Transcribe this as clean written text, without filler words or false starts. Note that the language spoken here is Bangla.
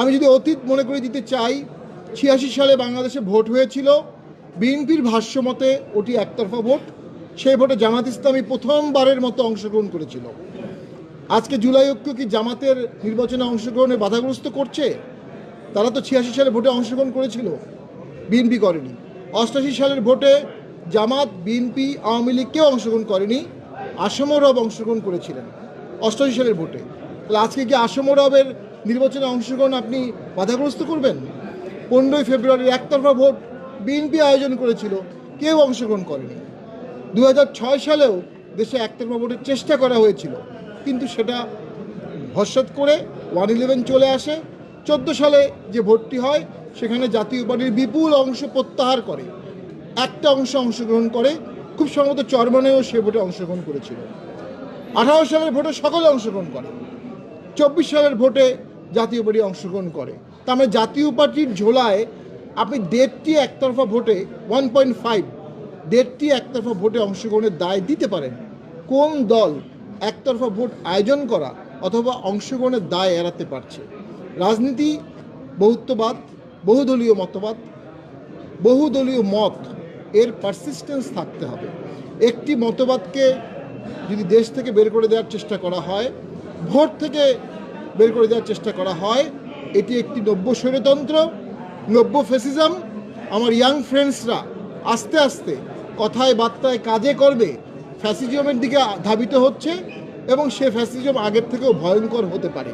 আমি যদি অতীত মনে করে দিতে চাই, 86 সালে বাংলাদেশে ভোট হয়েছিল, বিএনপির ভাষ্যমতে ওটি একতরফা ভোট। সেই ভোটে জামাত ইসলামী প্রথমবারের মতো অংশগ্রহণ করেছিল। আজকে জুলাই ঐক্য কি জামাতের নির্বাচনে অংশগ্রহণে বাধাগ্রস্ত করছে? তারা তো 86 সালে ভোটে অংশগ্রহণ করেছিল, বিএনপি করেনি। 88 সালের ভোটে জামাত, বিএনপি, আওয়ামী লীগ কেউ অংশগ্রহণ করেনি, আসম রব অংশগ্রহণ করেছিলেন 88 সালের ভোটে। তাহলে আজকে কি আসম রবের নির্বাচনে অংশগ্রহণ আপনি বাধাগ্রস্ত করবেন? 15ই ফেব্রুয়ারির একতরফা ভোট বিএনপি আয়োজন করেছিল, কেউ অংশগ্রহণ করেনি। 2006 সালেও দেশে একতরফা ভোটের চেষ্টা করা হয়েছিল, কিন্তু সেটা ভরসত করে 111 চলে আসে। 14 সালে যে ভোটটি হয় সেখানে জাতীয় পার্টির বিপুল অংশ প্রত্যাহার করে, একটা অংশ অংশগ্রহণ করে, খুব সম্ভবত চরমনেও সে ভোটে অংশগ্রহণ করেছিল। 18 সালের ভোটে সকলে অংশগ্রহণ করে, 24 সালের ভোটে জাতীয় পার্টি অংশগ্রহণ করে। তার মানে জাতীয় পার্টির ঝোলায় আপনি 1.5টি একতরফা ভোটে 1.5 1.5টি একতরফা ভোটে অংশগ্রহণের দায় দিতে পারেন। কোন দল একতরফা ভোট আয়োজন করা অথবা অংশগ্রহণের দায় এড়াতে পারছে? রাজনীতি বহুত্ববাদ, বহুদলীয় মতবাদ, বহুদলীয় মত, এর পারসিস্টেন্স থাকতে হবে। একটি মতবাদকে যদি দেশ থেকে বের করে দেওয়ার চেষ্টা করা হয়, ভোট থেকে বের করে দেওয়ার চেষ্টা করা হয়, এটি একটি নব্য স্বৈরতন্ত্র, নব্য ফ্যাসিজম। আমার ইয়াং ফ্রেন্ডসরা আস্তে আস্তে কথায় বার্তায় কাজে করবে ফ্যাসিজমের দিকে ধাবিত হচ্ছে, এবং সে ফ্যাসিজম আগের থেকেও ভয়ঙ্কর হতে পারে।